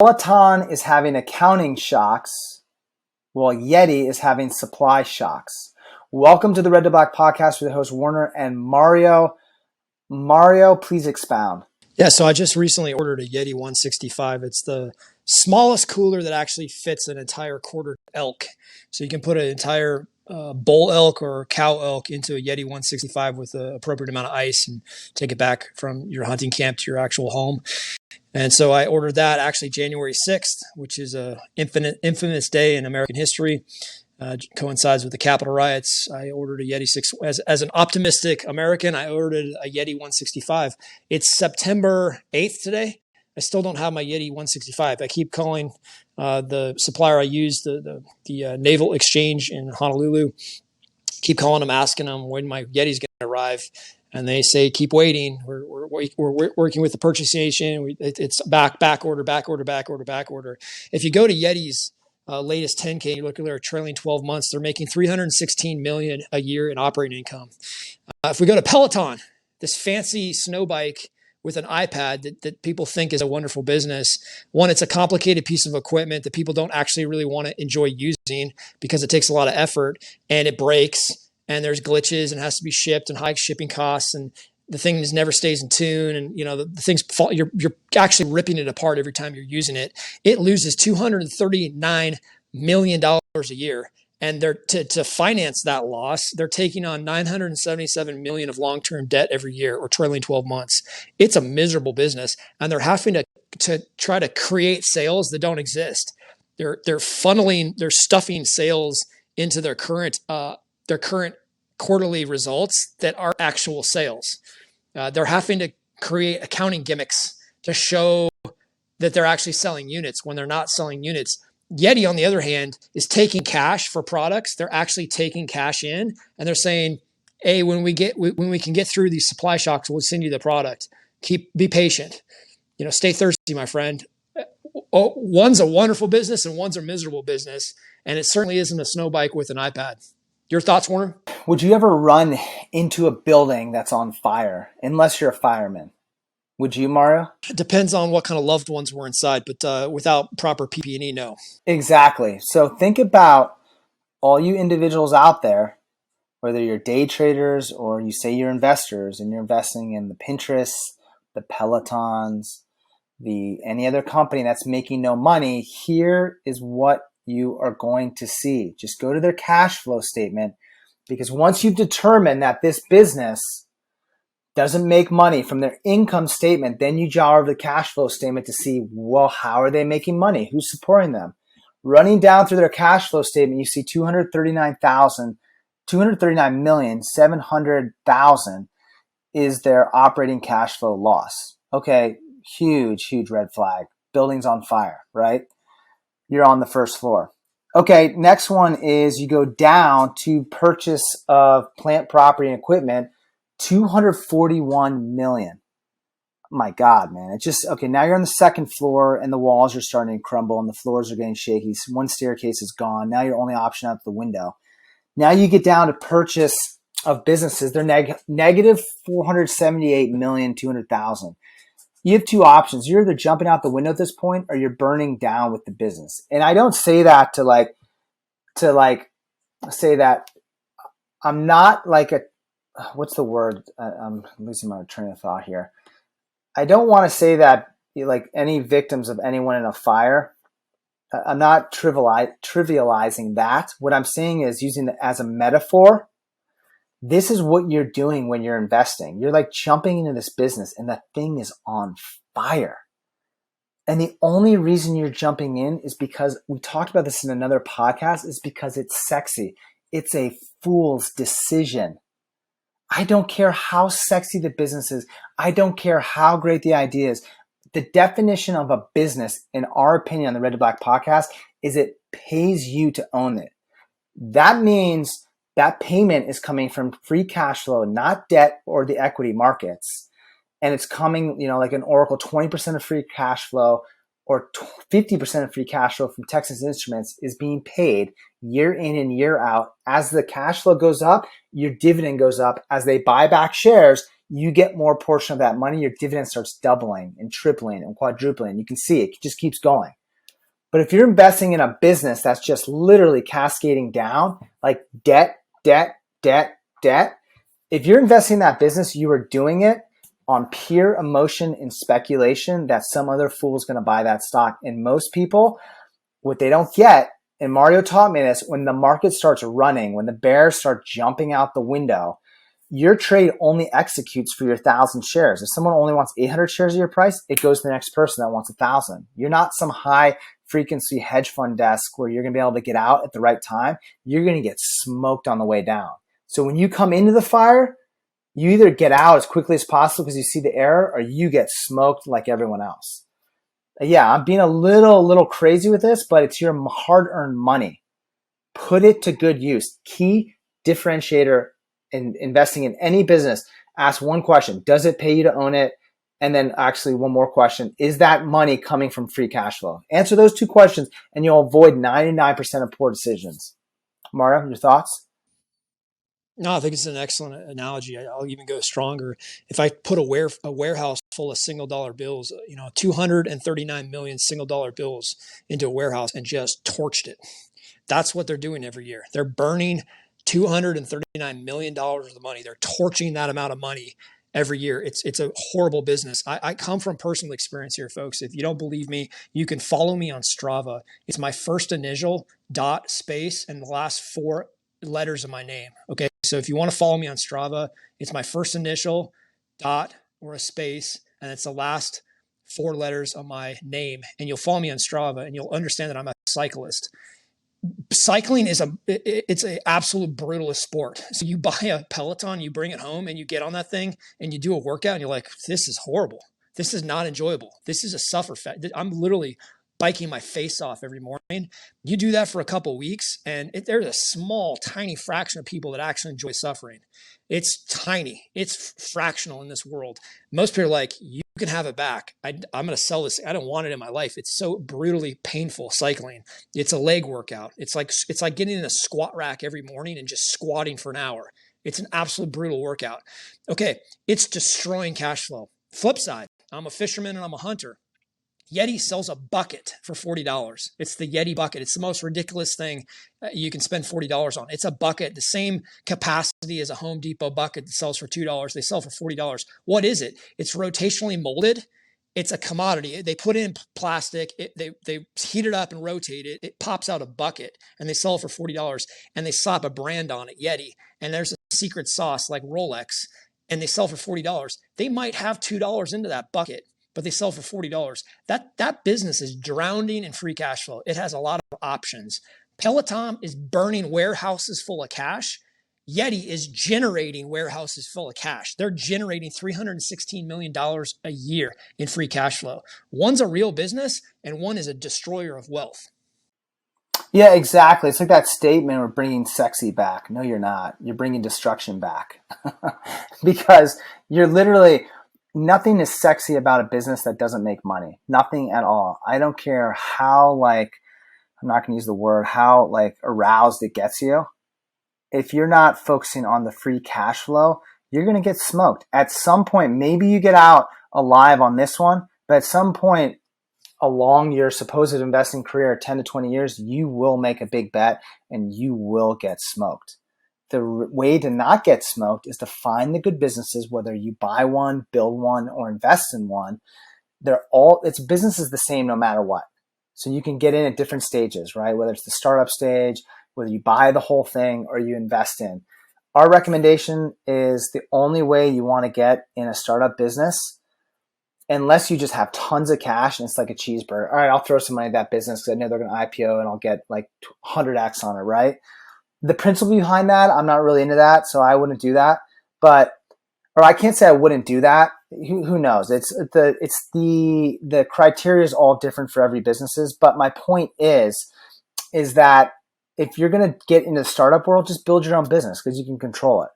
Peloton is having accounting shocks, while Yeti is having supply shocks. Welcome to the Red to Black podcast with the host Warner and Mario. Mario, please expound. Yeah, so I just recently ordered a Yeti 165. It's the smallest cooler that actually fits an entire quarter elk. So you can put an entire bull elk or cow elk into a Yeti 165 with the appropriate amount of ice and take it back from your hunting camp to your actual home. And so I ordered that actually January 6th, which is a infamous day in American history. Coincides with the Capitol riots. I ordered a Yeti 6 as an optimistic American. I ordered a Yeti 165. It's September 8th today. I still don't have my Yeti 165. I keep calling the supplier I use, the Naval Exchange in Honolulu. Keep calling them, asking them when my Yeti's going to arrive. And they say, keep waiting. We're working with the purchasing agent. It's back order. If you go to Yeti's latest 10K, you look at their trailing 12 months, they're making $316 million a year in operating income. If we go to Peloton, this fancy snow bike with an iPad that people think is a wonderful business. One, it's a complicated piece of equipment that people don't actually really want to enjoy using because it takes a lot of effort and it breaks. And there's glitches and has to be shipped and high shipping costs, and the thing never stays in tune. And the things fall. You're actually ripping it apart every time you're using it. It loses $239 million a year, and they're to finance that loss. They're taking on $977 million of long-term debt every year or trailing 12 months. It's a miserable business, and they're having to try to create sales that don't exist. They're stuffing sales into their current quarterly results that are actual sales. They're having to create accounting gimmicks to show that they're actually selling units when they're not selling units. Yeti, on the other hand, is taking cash for products. They're actually taking cash in, and they're saying, "Hey, when we can get through these supply shocks, we'll send you the product. Be patient. Stay thirsty, my friend." One's a wonderful business, and one's a miserable business, and it certainly isn't a snow bike with an iPad. Your thoughts, Warner? Would you ever run into a building that's on fire, unless you're a fireman? Would you, Mario? It depends on what kind of loved ones were inside, but without proper PPE, no. Exactly. So think about all you individuals out there, whether you're day traders or you say you're investors and you're investing in the Pinterest, the Pelotons, any other company that's making no money. Here is what you are going to see. Just go to their cash flow statement, because once you've determined that this business doesn't make money from their income statement, then you jar over the cash flow statement to see, well, how are they making money? Who's supporting them? Running down through their cash flow statement, you see $239,700,000 is their operating cash flow loss. Okay, huge red flag. Building's on fire, right? You're on the first floor. Okay, next one is you go down to purchase of plant, property, and equipment, $241 million. My God, man. Now you're on the second floor and the walls are starting to crumble and the floors are getting shaky. One staircase is gone. Now your only option out the window. Now you get down to purchase of businesses. They're negative $478,200,000. You have two options. You're either jumping out the window at this point or you're burning down with the business. And I don't say that to say that I'm not like what's the word? I'm losing my train of thought here. I don't want to say that like any victims of anyone in a fire. I'm not trivializing that. What I'm saying is using it as a metaphor. This is what you're doing when you're investing. You're like jumping into this business and that thing is on fire. And the only reason you're jumping in is because we talked about this in another podcast, is because it's sexy. It's a fool's decision. I don't care how sexy the business is. I don't care how great the idea is. The definition of a business, in our opinion on the Red to Black podcast, is it pays you to own it. That means that payment is coming from free cash flow, not debt or the equity markets. And it's coming, like an Oracle, 20% of free cash flow or 50% of free cash flow from Texas Instruments is being paid year in and year out. As the cash flow goes up, your dividend goes up. As they buy back shares, you get more portion of that money. Your dividend starts doubling and tripling and quadrupling. You can see it just keeps going. But if you're investing in a business that's just literally cascading down, like debt, debt, debt, debt, if you're investing in that business, you are doing it on pure emotion and speculation that some other fool is going to buy that stock. And most people, what they don't get, and Mario taught me this, when the market starts running, when the bears start jumping out the window, your trade only executes for your 1,000 shares. If someone only wants 800 shares of your price, it goes to the next person that wants 1,000. You're not some high frequency hedge fund desk where you're going to be able to get out at the right time. You're going to get smoked on the way down. So when you come into the fire, you either get out as quickly as possible because you see the error, or you get smoked like everyone else. Yeah, I'm being a little crazy with this, but it's your hard-earned money. Put it to good use. Key differentiator in investing in any business, ask one question: does it pay you to own it? And then actually one more question: is that money coming from free cash flow? Answer those two questions and you'll avoid 99% of poor decisions. Mario, your thoughts? No, I think it's an excellent analogy. I'll even go stronger. If I put a warehouse full of single dollar bills, 239 million single dollar bills into a warehouse and just torched it, that's what they're doing every year. They're burning $239 million of the money. They're torching that amount of money every year. It's a horrible business. I come from personal experience here, folks. If you don't believe me, you can follow me on Strava. It's my first initial dot space and the last four letters of my name. Okay. So if you want to follow me on Strava, it's my first initial dot or a space, and it's the last four letters of my name. And you'll follow me on Strava and you'll understand that I'm a cyclist. Cycling is it's an absolute brutalist sport. So you buy a Peloton, you bring it home and you get on that thing and you do a workout and you're like, this is horrible. This is not enjoyable. This is a suffer fest. I'm literally biking my face off every morning. You do that for a couple of weeks and there's a small, tiny fraction of people that actually enjoy suffering. It's tiny. It's fractional in this world. Most people are like, you can have it back. I'm going to sell this. I don't want it in my life. It's so brutally painful cycling. It's a leg workout. It's like getting in a squat rack every morning and just squatting for an hour. It's an absolute brutal workout. Okay, it's destroying cash flow. Flip side, I'm a fisherman and I'm a hunter. Yeti sells a bucket for $40. It's the Yeti bucket. It's the most ridiculous thing you can spend $40 on. It's a bucket, the same capacity as a Home Depot bucket that sells for $2. They sell for $40. What is it? It's rotationally molded. It's a commodity. They put it in plastic. They heat it up and rotate it. It pops out a bucket, and they sell it for $40. And they slap a brand on it, Yeti. And there's a secret sauce like Rolex, and they sell for $40. They might have $2 into that bucket, but they sell for $40. That business is drowning in free cash flow. It has a lot of options. Peloton is burning warehouses full of cash. Yeti is generating warehouses full of cash. They're generating $316 million a year in free cash flow. One's a real business and one is a destroyer of wealth. Yeah, exactly. It's like that statement, we're bringing sexy back. No, you're not. You're bringing destruction back. Because you're literally, nothing is sexy about a business that doesn't make money. Nothing at all. I don't care how, I'm not going to use the word, how aroused it gets you. If you're not focusing on the free cash flow, you're going to get smoked. At some point, maybe you get out alive on this one, but at some point along your supposed investing career, 10 to 20 years, you will make a big bet and you will get smoked. The way to not get smoked is to find the good businesses, whether you buy one, build one, or invest in one. It's business is the same no matter what. So you can get in at different stages, right? Whether it's the startup stage, whether you buy the whole thing or you invest in. Our recommendation is the only way you want to get in a startup business, unless you just have tons of cash and it's like a cheeseburger. All right, I'll throw some money at that business because I know they're going to IPO and I'll get like 100x on it, right? The principle behind that, I'm not really into that, so I wouldn't do that. Or I can't say I wouldn't do that. Who knows? It's the criteria is all different for every businesses. But my point is that if you're going to get into the startup world, just build your own business because you can control it.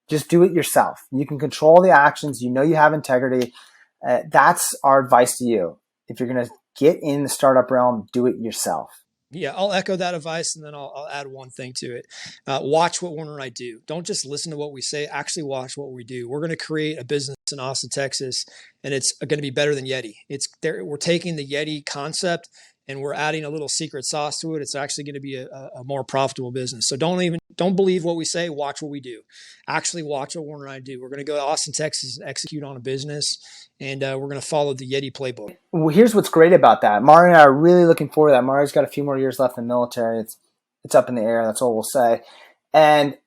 Just do it yourself. You can control the actions. You know you have integrity. That's our advice to you. If you're going to get in the startup realm, do it yourself. Yeah, I'll echo that advice, and then I'll add one thing to it. Watch what Warner and I do. Don't just listen to what we say. Actually, watch what we do. We're going to create a business in Austin, Texas, and it's going to be better than Yeti. It's there. We're taking the Yeti concept and we're adding a little secret sauce to it. It's actually going to be a more profitable business. So don't believe what we say. Watch what we do. Actually, watch what Warner and I do. We're going to go to Austin, Texas, and execute on a business, and we're going to follow the Yeti playbook. Well, here's what's great about that. Mario and I are really looking forward to that. Mario's got a few more years left in the military. It's up in the air. That's all we'll say. And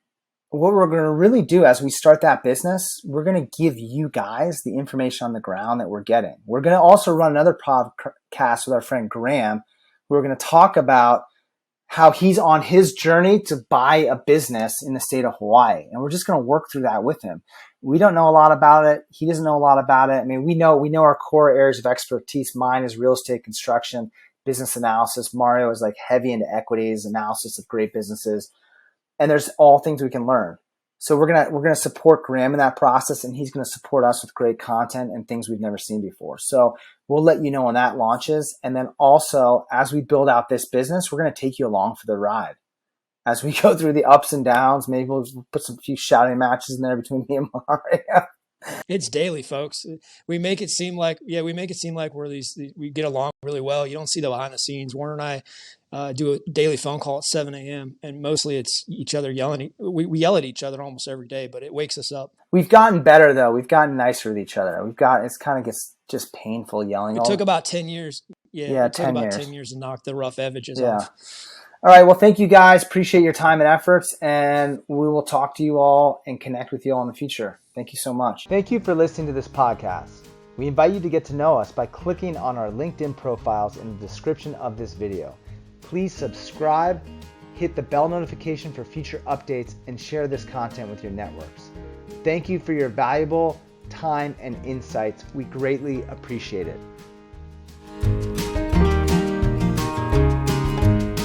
what we're going to really do as we start that business, we're going to give you guys the information on the ground that we're getting. We're going to also run another podcast with our friend Graham. We're going to talk about how he's on his journey to buy a business in the state of Hawaii. And we're just going to work through that with him. We don't know a lot about it. He doesn't know a lot about it. I mean, we know our core areas of expertise. Mine is real estate construction, business analysis. Mario is like heavy into equities, analysis of great businesses. And there's all things we can learn. So we're gonna support Graham in that process, and he's gonna support us with great content and things we've never seen before. So we'll let you know when that launches. And then also, as we build out this business, we're gonna take you along for the ride. As we go through the ups and downs, maybe we'll put some few shouting matches in there between me and Mario. It's daily, folks. We make it seem like we get along really well. You don't see the behind the scenes. Warner and I do a daily phone call at 7 a.m. and mostly it's each other yelling. We yell at each other almost every day, but it wakes us up. We've gotten better though. We've gotten nicer with each other. It's kind of gets just painful yelling. It took about 10 years. Yeah, it took about 10 years to knock the rough edges off. All right. Well, thank you guys. Appreciate your time and efforts, and we will talk to you all and connect with you all in the future. Thank you so much. Thank you for listening to this podcast. We invite you to get to know us by clicking on our LinkedIn profiles in the description of this video. Please subscribe, hit the bell notification for future updates, and share this content with your networks. Thank you for your valuable time and insights. We greatly appreciate it.